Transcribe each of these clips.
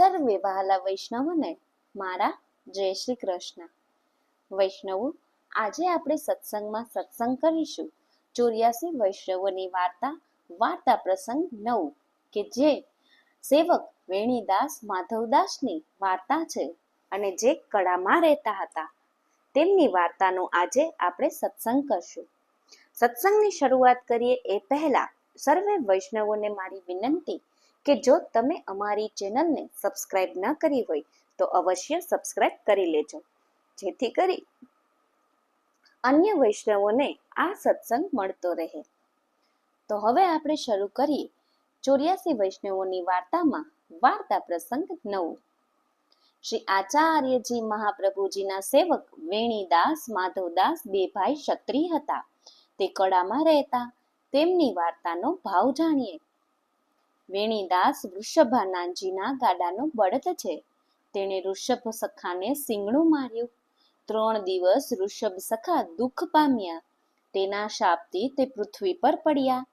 સર્વે વહાલા વૈષ્ણવને મારા જય શ્રી કૃષ્ણ. વૈષ્ણવો, આજે આપણે સત્સંગમાં સત્સંગ કરીશું 84 વૈષ્ણવોની વાર્તા પ્રસંગ 9, કે જે સેવક વેણીદાસ માધવદાસની વાર્તા છે અને જે કડામાં રહેતા હતા તેમની વાર્તાનો આજે આપણે સત્સંગ કરશું. સત્સંગની શરૂઆત કરીએ એ પહેલા સર્વે વૈષ્ણવોને મારી વિનંતી કે જો તમે અમારી ચેનલને સબસ્ક્રાઇબ ન કરી હોય તો અવશ્ય સબસ્ક્રાઇબ કરી લેજો, જેથી કરી અન્ય વૈષ્ણવોને આ સત્સંગ મળતો રહે. તો હવે આપણે શરૂ કરીએ 84 વૈષ્ણવોની વાર્તામાં વાર્તા પ્રસંગ 9. શ્રી આચાર્યજી મહાપ્રભુજીના સેવક વેણીદાસ માધવદાસ બે ભાઈ ક્ષત્રિય હતા. તે કડામાં રહેતા. તેમની વાર્તાનો ભાવ જાણીએ. વેણીદાસ વૃષભાનાજીના ગાડાનો બળદ છે. તેણે ઋષભ સખાને સિંગણું માર્યું. 3 દિવસ ઋષભ સખા દુઃખ પામ્યા. તેના શાપથી તે પૃથ્વી પર પડ્યા.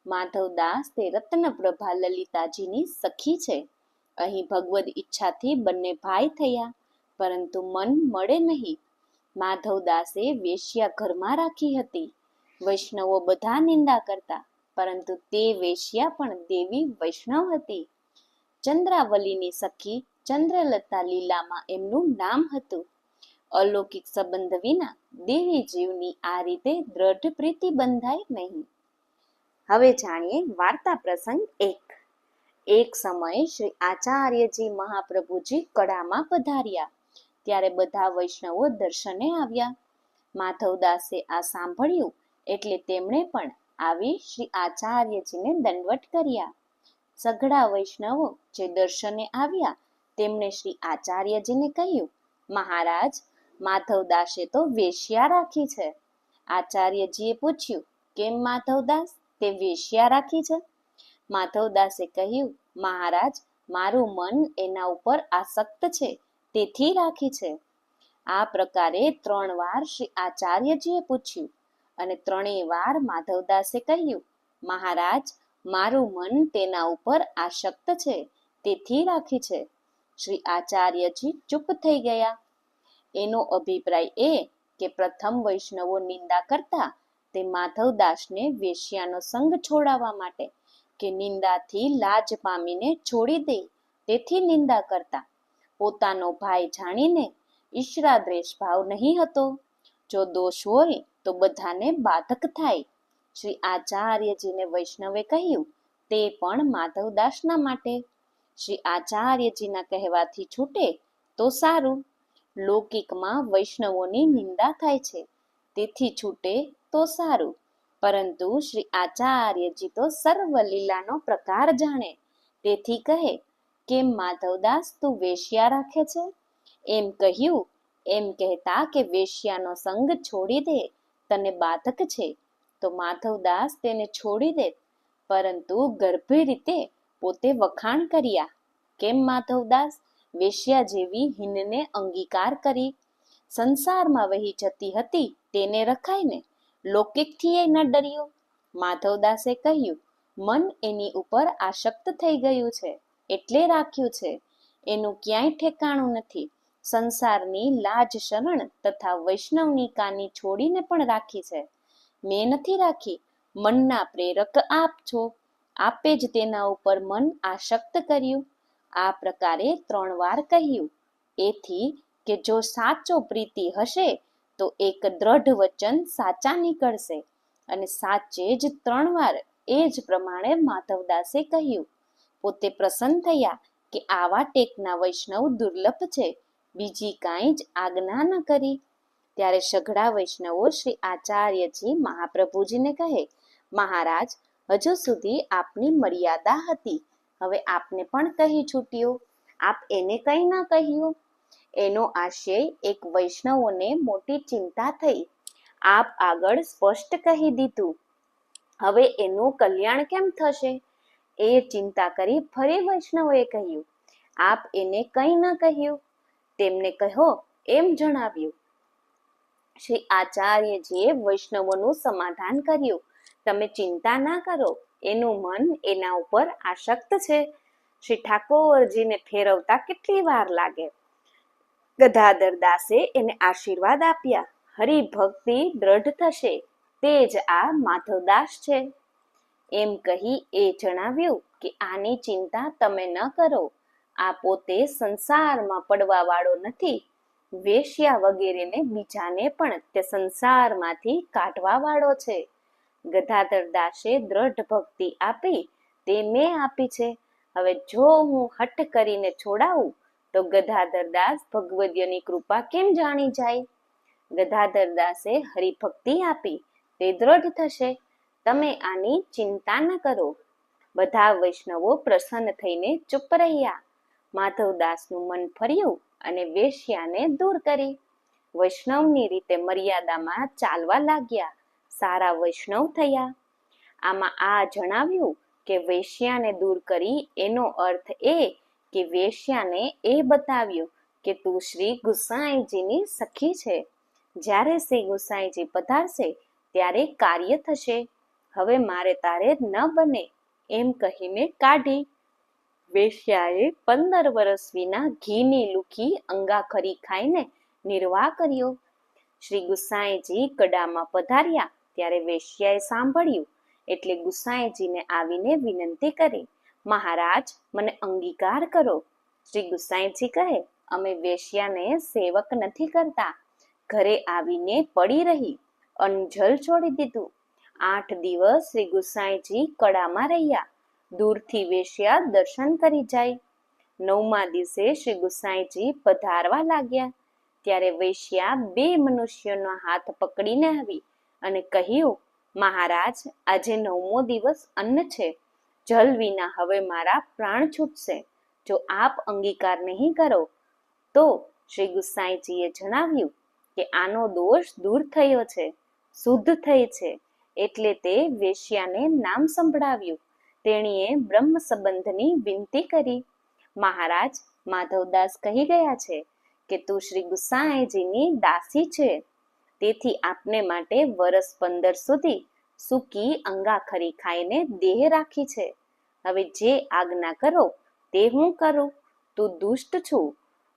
માધવદાસ તે રત્નપ્રભા લલિતાજીની સખી છે. અહીં ભગવદ ઈચ્છાથી બંને ભાઈ થયા, પરંતુ મન મળે નહીં. માધવદાસે વેશ્યા ઘરમાં રાખી હતી. વૈષ્ણવો બધા નિંદા કરતા, પરંતુ તે વેશ્યા પણ દેવી વૈષ્ણવ હતી. ચંદ્રાવલીની સખી ચંદ્રલતા લીલામાં એમનું નામ હતું. અલૌકિક સંબંધ વિના દેવી જીવની આ રીતે દ્રઢ પ્રીતિ બંધાય નહીં. હવે જાણીએ વાર્તા પ્રસંગ 1. એક સમયે શ્રી આચાર્યજી મહાપ્રભુજી કડામાં પધાર્યા. ત્યારે બધા વૈષ્ણવો દર્શને આવ્યા. માધવદાસે આ સાંભળ્યું એટલે તેમણે પણ આવી શ્રી આચાર્યજીને દંડવટ કર્યા. સઘળા વૈષ્ણવો જે દર્શને આવ્યા તેમણે શ્રી આચાર્યજીને કહ્યું, મહારાજ, માધવદાસે તો વેશ્યા રાખી છે. આચાર્યજીએ પૂછ્યું, કેમ માધવદાસ, તે વેશ્યા રાખી છે? માધવદાસે કહ્યું, મહારાજ, મારું મન એના ઉપર આસક્ત છે, તેથી રાખી છે. આ પ્રકારે 3 વાર શ્રી આચાર્યજીએ પૂછ્યું અને 3 વાર માધવદાસે કહ્યું, મહારાજ, મારું મન તેના ઉપર આસક્ત છે, તેથી રાખી છે. શ્રી આચાર્યજી ચૂપ થઈ ગયા. એનો અભિપ્રાય એ કે પ્રથમ વૈષ્ણવો નિંદા કરતા તે માધવદાસને વેશ્યાનો સંગ છોડાવવા માટે, કે નિંદાથી લાજ પામીને છોડી દે તેથી નિંદા કરતા. પોતાનો ભાઈ જાણીને ઈર્ષ્યાદ્વેષ ભાવ નહીં હતો. જો દોષ હોય તો બધાને બાધક થાય. શ્રી આચાર્યજીને વૈષ્ણવે કહ્યું, તે પણ માધવદાસના માટે. શ્રી આચાર્યજીના કહેવાથી છૂટે તો સારું. લૌકિકમાં વૈષ્ણવોની નિંદા થાય છે, તેથી છૂટે તો સારું. પરંતુ શ્રી આચાર્યજી તો સર્વ લીલાનો પ્રકાર જાણે, તેથી કહે, કેમ માધવદાસ, તું વેશ્યા રાખે છે? એમ કહ્યું. એમ કહેતા કે વેશ્યાનો સંગ છોડી દે, તને બાધક છે. તો માધવદાસ તેને છોડી દે, પરંતુ ગર્ભી રીતે પોતે વખાણ કર્યા. કેમ માધવદાસ, વેશ્યા જેવી હીનને અંગીકાર કરી? સંસારમાં વહી જતી હતી તેને રખાય ને, લૌકિકથી એ ન ડર્યો. માધવદાસે કહ્યું, મન એની ઉપર આસક્ત થઈ ગયું છે, એટલે રાખ્યું છે. એનું ક્યાંય ઠેકાણું નથી. સંસારની લાજ શરણ તથા વૈષ્ણવની કાની છોડીને પણ રાખી છે. મેં નથી રાખી, મનના પ્રેરક આપ છો. આપે જ તેના ઉપર મન આસક્ત કર્યું. આ પ્રકારે 3 વાર કહ્યું. એથી કે જો સાચો પ્રીતિ હશે તો એક દ્રઢ વચન સાચા નીકળશે. અને સાચે જ 3 વાર એ જ પ્રમાણે માધવદાસે કહ્યું. પોતે પ્રસન્ન થયા કે આવા ટેકના વૈષ્ણવ દુર્લભ છે. બીજી કાંઈ જ આજ્ઞા ન કરી. ત્યારે સઘળા વૈષ્ણવો શ્રી આચાર્યજી મહાપ્રભુજીને કહે, મહારાજ, હજુ સુધી આપની મર્યાદા હતી, હવે આપને પણ કહી છૂટ્યું. આપ એને કંઈ ના કહ્યું. એનો આશય એક વૈષ્ણવોને મોટી ચિંતા થઈ. આપ આગળ સ્પષ્ટ કહી દીધું. હવે એનું કલ્યાણ કેમ થશે? એ ચિંતા કરી ફરી વૈષ્ણવોએ કહ્યું, આપ એને કંઈ ન કહ્યું. તેમને કહો એમ જણાવ્યું. શ્રી આચાર્યજીએ વૈષ્ણવોનું સમાધાન કર્યું. તમે ચિંતા ના કરો, એનું મન એના ઉપર આસક્ત છે. શ્રી ઠાકોરજીને ફેરવતા કેટલી વાર લાગે. ગદાધર દાસે એને આશીર્વાદ આપ્યા. હરિભક્તિ દ્રઢ થશે, તે જ આ માધવદાસ છે. એમ કહી એ જણાવ્યું કે આની ચિંતા તમે ન કરો. આ પોતે સંસારમાં પડવા વાળો નથી. વેશ્યા વગેરેને બીજાને પણ તે સંસારમાંથી કાઢવા વાળો છે. ગદાધર દાસે દ્રઢ ભક્તિ આપી તે મેં આપી છે. હવે જો હું હઠ કરીને છોડાવું તો ગદાધર દાસ ભગવદ્યની કૃપા કેમ જાણી જાય? ગદાધર દાસે હરિભક્તિ આપી તે દ્રઢ થશે. તમે આની ચિંતા ન કરો. બધા વૈષ્ણવો પ્રસન્ન થઈને ચૂપ રહ્યા. માધવદાસનું મન ફર્યું અને વેશ્યાને દૂર કરી. વૈષ્ણવની રીતે મર્યાદામાં ચાલવા લાગ્યા. સારા વૈષ્ણવ થયા. આમાં આ જણાવ્યું કે વેશ્યાને દૂર કરી એનો અર્થ એ કે વેશ્યાને એ બતાવ્યું કે તું શ્રી ગુસાઈજીની સખી છે. જ્યારે શ્રી ગુસાઈજી પધારશે ત્યારે કાર્ય થશે. હવે મારે તારે ન બને એમ કહીને કાઢી. વેશ્યાએ 15 વર્ષ વિના ઘીની લુખી અંગાખરી ખાઈને નિર્વાહ કર્યો. શ્રી ગુસાઈજી કડામાં પધાર્યા ત્યારે વેશ્યાએ સાંભળ્યું એટલે ગુસાઈજીને આવીને વિનંતી કરી, મહારાજ મને અંગીકાર કરો. શ્રી ગુસાઈજી કહે, અમે વેશ્યાને સેવક નથી કરતા. ઘરે આવીને પડી રહી, અનજલ છોડી દીધું. 8 દિવસ શ્રી ગુસાઈજી કડામાં રહ્યા. દૂરથી વેશ્યા દર્શન કરી જાય. 9મા દિવસે શ્રી ગુસાઈજી પધારવા લાગ્યા ત્યારે વેશ્યા 2 મનુષ્યોનો હાથ પકડીને આવી અને કહ્યું, મહારાજ આજે 9મો દિવસ અન્ન છે. જલ વિના હવે મારા પ્રાણ છૂટશે. જો આપ અંગીકાર નહીં કરો તો શ્રી ગુસાઈજીએ જણાવ્યું કે આનો દોષ દૂર થયો છે, શુદ્ધ થઈ છે. એટલે તે વેશ્યાને નામ સંભળાવ્યું. તેણીએ બ્રહ્મ સંબંધની વિનંતી કરી. મહારાજ માધવદાસ કહી ગયા છે કે તું શ્રી ગુસાઈજીની દાસી છે. તેથી આપને માટે વર્ષ 15 સુધી સૂકી અંગાખરી ખાઈને દેહ રાખી છે. હવે જે આજ્ઞા કરો તે હું કરું. તું દુષ્ટ છું,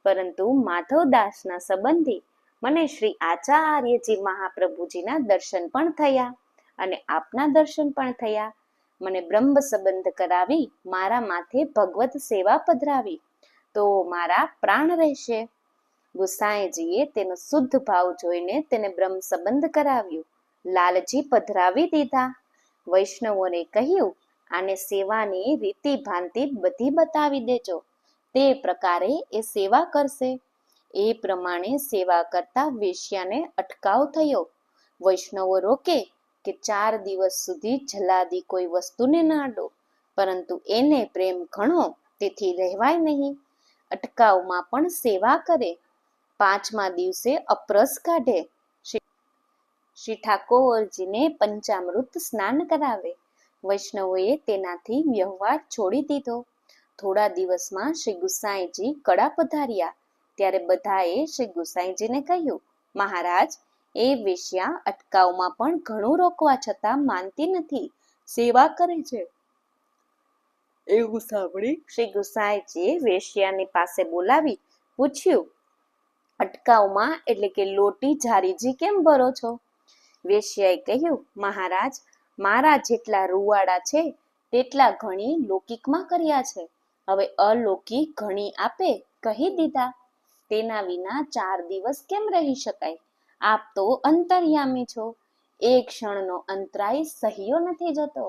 પરંતુ માધવદાસના સંબંધી મને શ્રી આચાર્યજી મહાપ્રભુજીના દર્શન પણ થયા અને આપના દર્શન પણ થયા. મને બ્રહ્મ સંબંધ કરાવી મારા માથે ભગવત સેવા પધરાવી તો મારા પ્રાણ રહેશે. ગુસાઈજીએ તેનો શુદ્ધ ભાવ જોઈને તેને બ્રહ્મ સંબંધ કરાવ્યું. લાલજી પધરાવી દીધા. વૈષ્ણવોને કહ્યું, આને સેવાની રીતિ ભાંતિ બધી બતાવી દેજો. તે પ્રકારે એ સેવા કરશે. એ પ્રમાણે સેવા કરતા વેશ્યાને અટકાવ થયો. વૈષ્ણવો રોકે કે 4 દિવસ સુધી જલાદી કોઈ વસ્તુને ના અડો, પરંતુ એને પ્રેમ ઘણો તેથી રહેવાય નહીં. અટકાવમાં પણ સેવા કરે. 5મા દિવસે અપરસ કાઢે. શ્રી ઠાકોરજીને પંચામૃત સ્નાન કરાવે. વૈષ્ણવોએ તેનાથી વ્યવહાર છોડી દીધો. થોડા દિવસમાં શ્રી ગુસાઈજી કડા પધાર્યા ત્યારે બધાએ શ્રી ગુસાઈજીને કહ્યું, મહારાજ એ વેશ્યા અટકાવમાં પણ ઘણું રોકવા છતાં માનતી નથી, સેવા કરે છે. એવું સાંભળી શ્રી ગુસાઈજીએ વેશ્યાની પાસે બોલાવી પૂછ્યું, અટકાવમાં એટલે કે લોટી જારીજી કેમ ભરો છો? વેશ્યાએ કહ્યું, મહારાજ મારા જેટલા રૂવાડા છે તેટલા ઘણી લૌકિકમાં કર્યા છે. હવે અલૌકિક ઘણી આપે કહી દીધા. તેના વિના 4 દિવસ કેમ રહી શકાય? આપ તો અંતર્યામી છો. એક ક્ષણનો અંતરાય સહ્યો નથી જતો.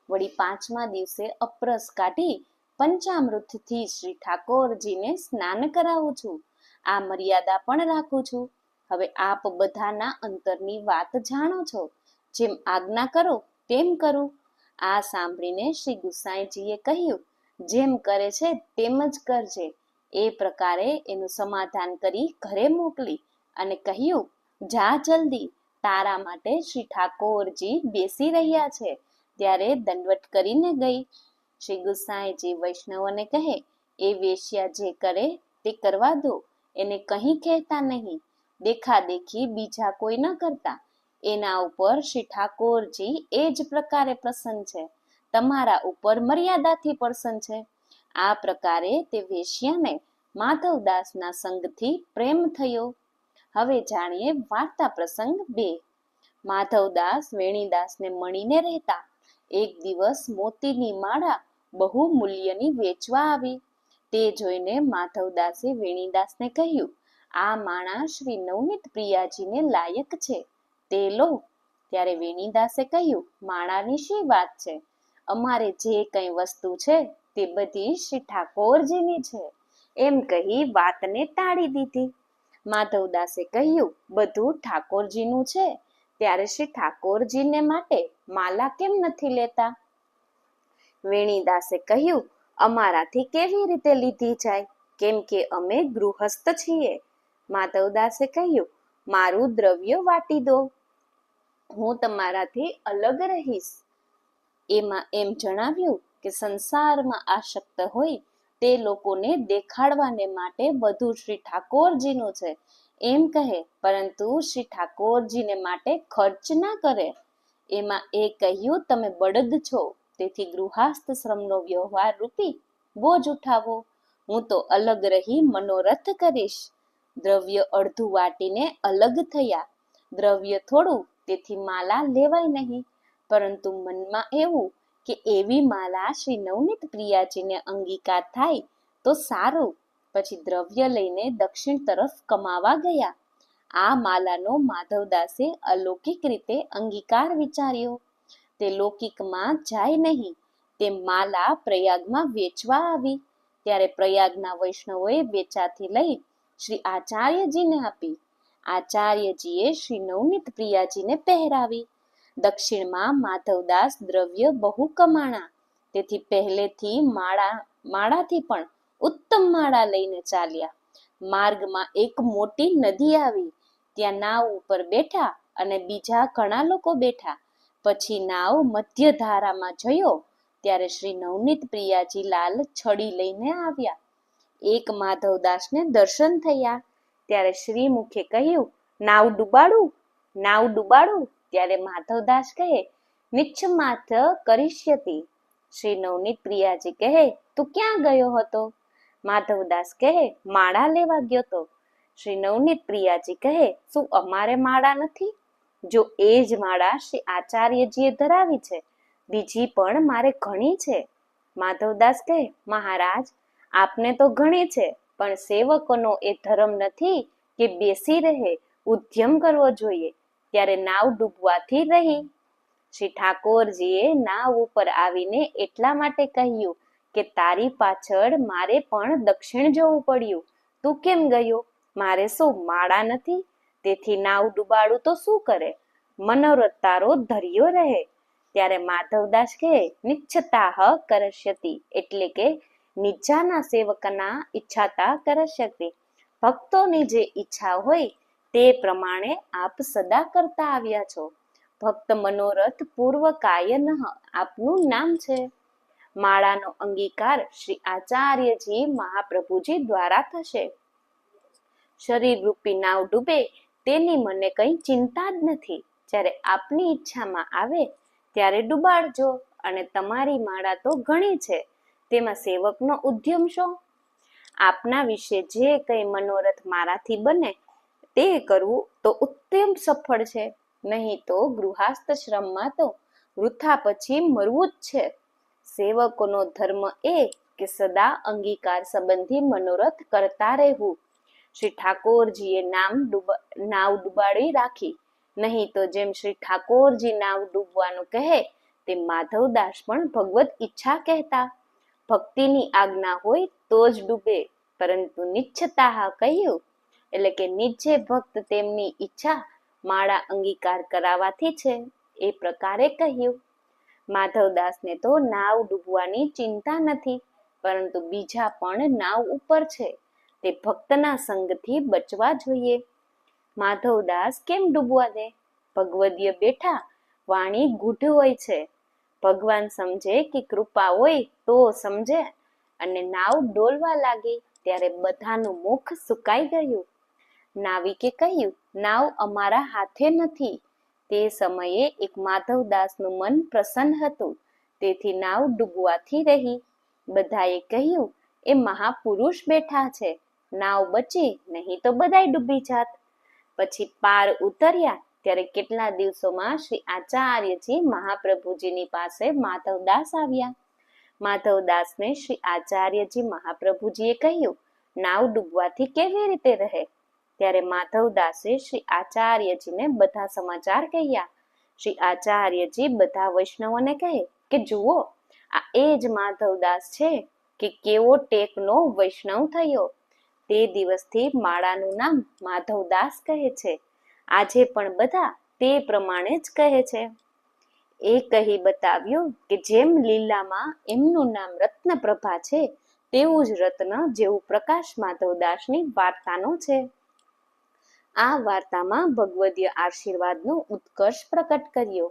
વળી 5મા દિવસે અપરસ કાઢી પંચામૃતથી શ્રી ઠાકોરજીને સ્નાન કરાવું છું. આ મર્યાદા પણ રાખું છું. હવે આપ બધાના અંતરની વાત જાણો છો. જેમ આજ્ઞા કરો તેમ કરું. આ સાંભળીને શ્રી ગુસાઈજીએ કહ્યું, જેમ કરે છે તેમ જ કરજે. એ પ્રકારે એનું સમાધાન કરી ઘરે મોકલી અને કહ્યું, જા જલ્દી, તારા માટે શ્રી ઠાકોરજી બેસી રહ્યા છે. ત્યારે દંડવત કરીને ગઈ. શ્રી ગુસાઈજી વૈષ્ણવોને કહે, એ વેશ્યા જે કરે તે કરવા દો. એને કંઈ કહેતા નહીં. દેખાદેખી બીજા કોઈ ન કરતા. એના ઉપર શ્રી ઠાકોરજી એ જ પ્રકારે પ્રસન્ન છે. તમારા ઉપર મર્યાદાથી પ્રસન્ન છે. આ પ્રકારે તે વેશ્યાને માધવદાસના સંગથી પ્રેમ થયો. હવે જાણીએ વાર્તા પ્રસંગ 2. માધવદાસ વેણીદાસને મળીને રહેતા. એક દિવસ મોતીની માળા બહુ મૂલ્યની વેચવા આવી. તે જોઈને માધવદાસે વેણીદાસને કહ્યું, આ માળા શ્રી નવનીત પ્રિયાજીને લાયક છે, તે લો. ત્યારે વેણીદાસે કહ્યું, માળાની શી વાત છે? અમારે જે કંઈ વસ્તુ છે તે બધી શ્રી ઠાકોરજીની છે. એમ કહી વાતને ટાળી દીધી. માધવદાસે કહ્યું, બધું ઠાકોરજીનું છે, ત્યારે શ્રી ઠાકોરજીને માટે માલા કેમ નથી લેતા? વેણીદાસે કહ્યું, અમારાથી કેવી રીતે લીધી જાય, કેમ કે અમે ગૃહસ્થ છીએ. માધવદાસે કહ્યું, મારું દ્રવ્ય વાટી દો, હું તમારાથી અલગ રહીશ. એમાં એમ જણાવ્યું કે સંસારમાં આસક્ત હોય તે લોકોને દેખાડવાને માટે બધું શ્રી ઠાકોરજીનું છે એમ કહે, પરંતુ શ્રી ઠાકોરજીને માટે ખર્ચ ના કરે. એમાં એ કહ્યું, તમે બળદ છો, તેથી ગૃહસ્થ શ્રમનો વ્યવહાર રૂપી બોજ ઉઠાવો. હું તો અલગ રહી મનોરથ કરીશ. દ્રવ્ય અડધું વાટીને અલગ થયા. દ્રવ્ય થોડું, તેથી માલા લેવાય નહીં. પરંતુ મનમાં એવું કે એવી માલા શ્રી નવનીત પ્રિયાજીને અંગીકાર થાય તો સારું. પછી દ્રવ્ય લઈને દક્ષિણ તરફ કમાવા ગયા. આ માલાનો માધવદાસે અલૌકિક રીતે અંગીકાર વિચાર્યો. તે લૌકિકમાં જાય નહીં. તે માલા પ્રયાગમાં વેચવા આવી. ત્યારે પ્રયાગના વૈષ્ણવોએ વેચાથી લઈ શ્રી આચાર્યજીને આપી. આચાર્યજીએ શ્રી નવનીત પ્રિયાજીને પહેરાવી. દક્ષિણમાં માધવદાસ દ્રવ્ય બહુ કમાણા, તેથી પહેલેથી માળાથી પણ ઉત્તમ માળા લઈને ચાલ્યા. માર્ગમાં એક મોટી નદી આવી. ત્યાં નાવ ઉપર બેઠા અને બીજા ઘણા લોકો બેઠા. પછી નાવ મધ્ય ધારામાં જયો ત્યારે શ્રી નવનીત પ્રિયાજી લાલ છડી લઈને આવ્યા. એક માધવદાસને દર્શન થયા. ત્યારે શ્રી મુખે કહ્યું, નાવ ડૂબાડું, નાવ ડૂબાડું. ત્યારે માધવદાસ કહે, નિચ્છમાથ કરીષ્યતિ. શ્રી નવનીત પ્રિયાજી કહે, તું ક્યાં ગયો હતો? માધવદાસ કહે, માળા લેવા ગયો તો. શ્રી નવનીત પ્રિયાજી કહે, શું અમારે માળા નથી? જો એ જ માળા શ્રી આચાર્યજીએ ધરાવી છે, બીજી પણ મારે ઘણી છે. માધવદાસ કહે, મહારાજ, આપને તો ઘણી છે, પણ સેવકોનો એ ધર્મ નથી કે બેસી રહે, ઉદ્યમ કરવો જોઈએ. ત્યારે નાવ ડૂબવાથી રહી. શ્રી ઠાકોરજીએ નાવ ઉપર આવીને એટલા માટે કહ્યું કે તારી પાછળ મારે પણ દક્ષિણ જવું પડ્યું. તું કેમ ગયો? મારે શું માળા નથી? તેથી નાવ ડૂબાડું તો શું કરે? મનોરથ તારો ધર્યો રહે. ત્યારે માધવદાસ કહે, નિચ્છતાહ કરશ્યતિ, એટલે કે નિજાના સેવકના ઈચ્છાતા કરશ્યતિ. ભક્તોની જે ઈચ્છા હોય તે પ્રમાણે આપ સદા કરતા આવ્યા છો. ભક્ત મનોરથ પૂર્વકાયન આપનું નામ છે. માળાનો અંગીકાર શ્રી આચાર્યજી મહાપ્રભુજી દ્વારા થશે. શરીર રૂપી નાવ ડૂબે તેની મને કઈ ચિંતા જ નથી. જ્યારે આપની ઈચ્છામાં આવે ત્યારે ડૂબાડજો. અને તમારી માળા તો ઘણી છે, તેમાં સેવકનો ઉદ્યમ શો? આપના વિશે જે કંઈ મનોરથ મારાથી બને તે કરવું તો ઉત્તમ સફળ છે. નહીં તો ગૃહસ્થ શ્રમમાં તો વૃથા પછી મરવું જ છે. સેવકોનો ધર્મ એ કે સદા અંગીકાર સંબંધી મનોરથ કરતા રહેવું. શ્રી ઠાકોરજીએ નાવ ડૂબાડી રાખી. નહીં તો જેમ શ્રી ઠાકોરજી નાવ ડૂબવાનું કહે તે માધવદાસ પણ ભગવત ઈચ્છા કહેતા. ભક્તિની આજ્ઞા હોય તો જ ડૂબે, પરંતુ નિચ્છતા કહ્યું એટલે કે નિજે ભક્ત તેમની ઈચ્છા માળા અંગીકાર કરાવવાથી છે, એ પ્રકારે કહ્યું. માધવદાસને તો નાવ ડૂબવાની ચિંતા નથી, પરંતુ બીજા પણ નાવ ઉપર છે, તે ભક્તના સંગથી બચવા જોઈએ. માધવદાસ કેમ ડૂબવા દે? ભગવદીય બેઠા વાણી ગૂઢ હોય છે. ભગવાન સમજે કે કૃપા હોય તો સમજે. અને નાવ ડોલવા લાગી ત્યારે બધાનું મુખ સુકાઈ ગયું. નાવિકે કહ્યું, નાવ અમારા હાથે નથી. તે સમયે એક માધવદાસનું મન પ્રસન્ન હતું, તેથી નાવ ડૂબવાથી રહી. બધાએ કહ્યું, એ મહાપુરુષ બેઠા છે, નાવ બચી નહીં તો બધાય ડૂબી જાત. પછી પાર ઉતર્યા ત્યારે કેટલા દિવસોમાં શ્રી આચાર્યજી મહાપ્રભુજીની પાસે માધવદાસ આવ્યા. માધવદાસને શ્રી આચાર્યજી મહાપ્રભુજીએ કહ્યું, નાવ ડૂબવાથી કેવી રીતે રહે? ત્યારે માધવદાસે શ્રી આચાર્યજીને બધા સમાચાર કહ્યા. શ્રી આચાર્યજી બધા વૈષ્ણવોને કહે કે જુઓ, આ એ જ માધવદાસ છે કે કેવો ટેકનો વૈષ્ણવ થયો. તે દિવસથી માળાનું નામ માધવદાસ કહે છે. આજે પણ બધા તે પ્રમાણે જ કહે છે. એ કહી બતાવ્યું કે જેમ લીલામાં એમનું નામ રત્નપ્રભા છે, તેવું જ રત્ન જેવું પ્રકાશ માધવદાસની વાર્તાનો છે. આ વાર્તામાં ભગવદીય આશીર્વાદનો ઉત્કર્ષ પ્રકટ કર્યો.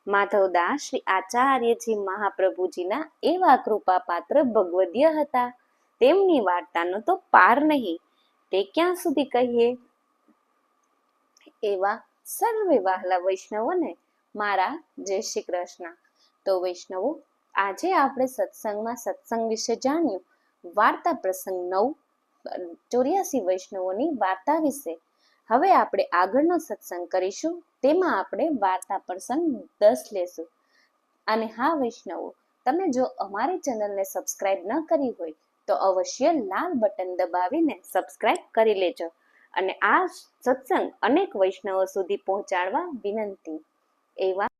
માધવદાસ શ્રી આચાર્યજી મહાપ્રભુજીના એવા કૃપાપાત્ર ભગવદીય હતા. તેમની વાર્તાનો તો પાર નહીં, તે ક્યાં સુધી કહીએ. એવા સર્વે વહાલા વૈષ્ણવોને મારા જય શ્રી કૃષ્ણ. તો વૈષ્ણવો, આજે આપણે સત્સંગમાં સત્સંગ વિશે જાણ્યું. વાર્તા પ્રસંગ 9, 84 વૈષ્ણવોની વાર્તા વિશે. હવે આપણે આગળનો સત્સંગ કરીશું, તેમાં આપણે વાર્તા પ્રસંગ 10 લેશું. અને હા વૈષ્ણવો, તમે જો અમારી ચેનલને સબસ્ક્રાઇબ ન કરી હોય તો અવશ્ય લાલ બટન દબાવીને સબસ્ક્રાઇબ કરી લેજો. અને આ સત્સંગ અનેક વૈષ્ણવો સુધી પહોંચાડવા વિનંતી. એવા